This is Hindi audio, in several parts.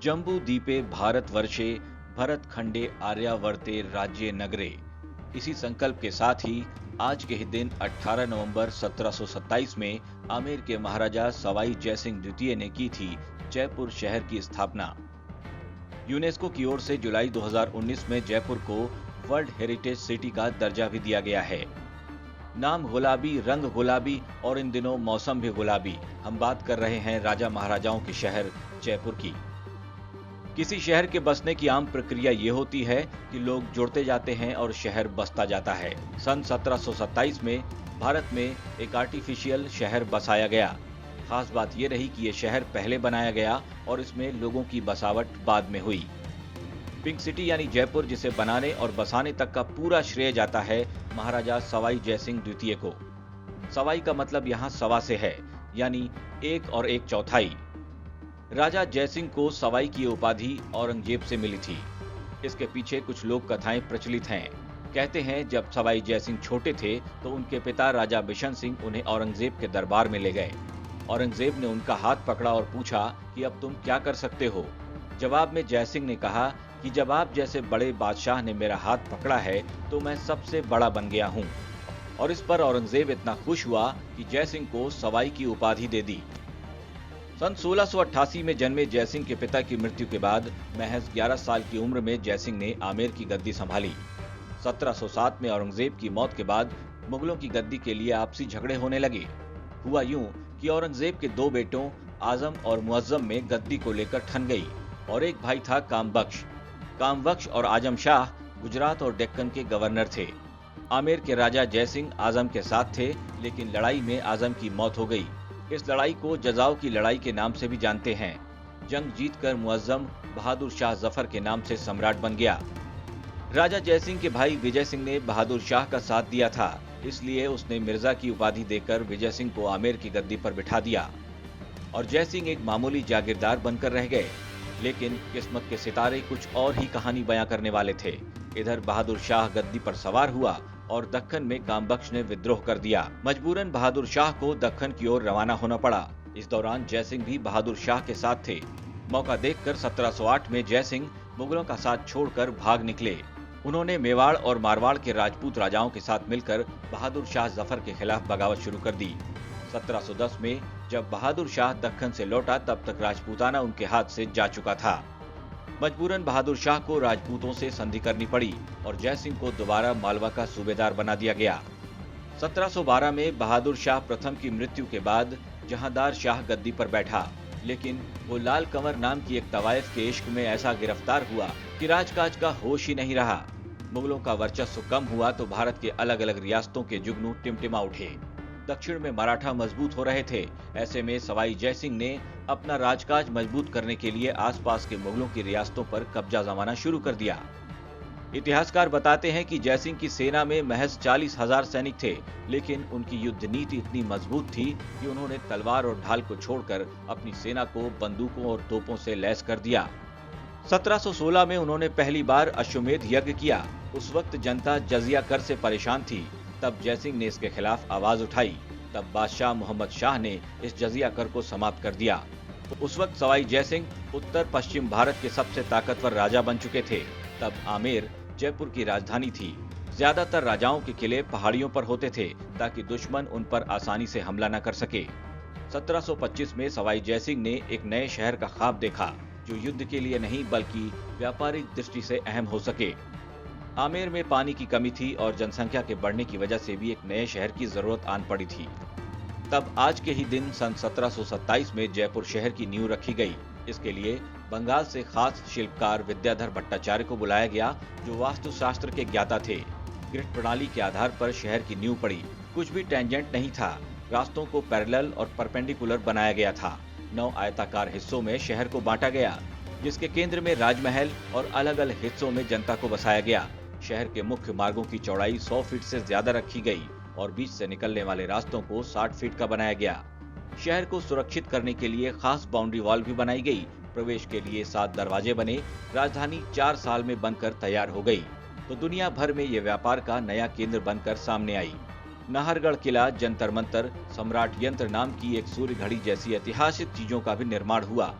जम्बूदीपे भारतवर्षे भरतखंडे आर्यावर्ते राज्ये नगरे। इसी संकल्प के साथ ही आज के ही दिन 18 नवंबर 1727 में आमेर के महाराजा सवाई जयसिंह द्वितीय ने की थी जयपुर शहर की स्थापना। यूनेस्को की ओर से जुलाई 2019 में जयपुर को वर्ल्ड हेरिटेज सिटी का दर्जा भी दिया गया है। नाम गुलाबी, रंग गुलाबी और इन दिनों मौसम भी गुलाबी। हम बात कर रहे हैं राजा महाराजाओं के शहर जयपुर की। किसी शहर के बसने की आम प्रक्रिया ये होती है कि लोग जुड़ते जाते हैं और शहर बसता जाता है। सन 1727 में भारत में एक आर्टिफिशियल शहर बसाया गया। खास बात ये रही कि ये शहर पहले बनाया गया और इसमें लोगों की बसावट बाद में हुई। पिंक सिटी यानी जयपुर, जिसे बनाने और बसाने तक का पूरा श्रेय जाता है महाराजा सवाई जयसिंह द्वितीय को। सवाई का मतलब यहाँ सवा से है, यानी 1 और 1 चौथाई। राजा जयसिंह को सवाई की उपाधि औरंगजेब से मिली थी। इसके पीछे कुछ लोक कथाएं प्रचलित हैं। कहते हैं जब सवाई जयसिंह छोटे थे तो उनके पिता राजा बिशन सिंह उन्हें औरंगजेब के दरबार में ले गए। औरंगजेब ने उनका हाथ पकड़ा और पूछा कि अब तुम क्या कर सकते हो। जवाब में जयसिंह ने कहा कि जब आप जैसे बड़े बादशाह ने मेरा हाथ पकड़ा है तो मैं सबसे बड़ा बन गया हूं। और इस पर औरंगजेब इतना खुश हुआ कि जयसिंह को सवाई की उपाधि दे दी। सन 1688 में जन्मे जयसिंह के पिता की मृत्यु के बाद महज 11 साल की उम्र में जयसिंह ने आमेर की गद्दी संभाली। 1707 में औरंगजेब की मौत के बाद मुगलों की गद्दी के लिए आपसी झगड़े होने लगे। हुआ यूं कि औरंगजेब के 2 बेटों आजम और मुअज्जम में गद्दी को लेकर ठन गई और एक भाई था कामबख्श। कामबख्श और आजम शाह गुजरात और डेक्कन के गवर्नर थे। आमेर के राजा जयसिंह आजम के साथ थे, लेकिन लड़ाई में आजम की मौत हो गई। इस लड़ाई को जजाओ की लड़ाई के नाम से भी जानते हैं। जंग जीतकर मुअज्जम बहादुर शाह जफर के नाम से सम्राट बन गया। राजा जयसिंह के भाई विजय सिंह ने बहादुर शाह का साथ दिया था, इसलिए उसने मिर्जा की उपाधि देकर विजय सिंह को आमेर की गद्दी पर बिठा दिया और जयसिंह एक मामूली जागीरदार बनकर रह गए। लेकिन किस्मत के सितारे कुछ और ही कहानी बयां करने वाले थे। इधर बहादुर शाह गद्दी पर सवार हुआ और दक्कन में कामबख्श ने विद्रोह कर दिया। मजबूरन बहादुर शाह को दक्कन की ओर रवाना होना पड़ा। इस दौरान जयसिंह भी बहादुर शाह के साथ थे। मौका देखकर 1708 में जयसिंह मुगलों का साथ छोड़कर भाग निकले। उन्होंने मेवाड़ और मारवाड़ के राजपूत राजाओं के साथ मिलकर बहादुर शाह जफर के खिलाफ बगावत शुरू कर दी। 1710 में जब बहादुर शाह दक्कन से लौटा तब तक राजपूताना उनके हाथ से जा चुका था। मजबूरन बहादुर शाह को राजपूतों से संधि करनी पड़ी और जयसिंह को दोबारा मालवा का सूबेदार बना दिया गया। 1712 में बहादुर शाह प्रथम की मृत्यु के बाद जहांदार शाह गद्दी पर बैठा, लेकिन वो लाल कंवर नाम की एक तवायफ के इश्क में ऐसा गिरफ्तार हुआ कि राजकाज का होश ही नहीं रहा। मुगलों का वर्चस्व कम हुआ तो भारत के अलग अलग रियासतों के जुगनू टिमटिमा उठे। दक्षिण में मराठा मजबूत हो रहे थे। ऐसे में सवाई जयसिंह ने अपना राजकाज मजबूत करने के लिए आसपास के मुगलों की रियासतों पर कब्जा जमाना शुरू कर दिया। इतिहासकार बताते हैं कि जयसिंह की सेना में महज 40,000 सैनिक थे, लेकिन उनकी युद्ध नीति इतनी मजबूत थी कि उन्होंने तलवार और ढाल को छोड़कर अपनी सेना को बंदूकों और तोपों से लैस कर दिया। 1716 में उन्होंने पहली बार अश्वमेध यज्ञ किया। उस वक्त जनता जजिया कर से परेशान थी। तब जयसिंह ने इसके खिलाफ आवाज उठाई। तब बादशाह मोहम्मद शाह ने इस जजिया कर को समाप्त कर दिया। उस वक्त सवाई जयसिंह उत्तर पश्चिम भारत के सबसे ताकतवर राजा बन चुके थे। तब आमेर जयपुर की राजधानी थी। ज्यादातर राजाओं के किले पहाड़ियों पर होते थे ताकि दुश्मन उन पर आसानी से हमला न कर सके। 1725 में सवाई जयसिंह ने एक नए शहर का ख्वाब देखा जो युद्ध के लिए नहीं बल्कि व्यापारिक दृष्टि से अहम हो सके। आमेर में पानी की कमी थी और जनसंख्या के बढ़ने की वजह से भी एक नए शहर की जरूरत आन पड़ी थी। तब आज के ही दिन सन 1727 में जयपुर शहर की नींव रखी गई। इसके लिए बंगाल से खास शिल्पकार विद्याधर भट्टाचार्य को बुलाया गया, जो वास्तुशास्त्र के ज्ञाता थे। ग्रिड प्रणाली के आधार पर शहर की नींव पड़ी। कुछ भी टेंजेंट नहीं था। रास्तों को पैरेलल और परपेंडिकुलर बनाया गया था। 9 आयताकार हिस्सों में शहर को बांटा गया, जिसके केंद्र में राजमहल और अलग अलग हिस्सों में जनता को बसाया गया। शहर के मुख्य मार्गों की चौड़ाई 100 फीट से ज्यादा रखी गई और बीच से निकलने वाले रास्तों को 60 फीट का बनाया गया। शहर को सुरक्षित करने के लिए खास बाउंड्री वॉल भी बनाई गई। प्रवेश के लिए 7 दरवाजे बने। राजधानी 4 साल में बनकर तैयार हो गई तो दुनिया भर में ये व्यापार का नया केंद्र बनकर सामने आई। नाहरगढ़ किला, जंतर मंतर, सम्राट यंत्र नाम की एक सूर्य घड़ी जैसी ऐतिहासिक चीजों का भी निर्माण हुआ।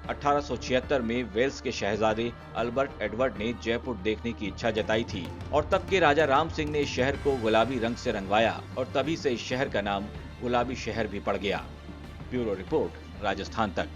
1876 में वेल्स के शहजादे अल्बर्ट एडवर्ड ने जयपुर देखने की इच्छा जताई थी और तब के राजा राम सिंह ने इस शहर को गुलाबी रंग से रंगवाया और तभी से इस शहर का नाम गुलाबी शहर भी पड़ गया। ब्यूरो रिपोर्ट, राजस्थान तक।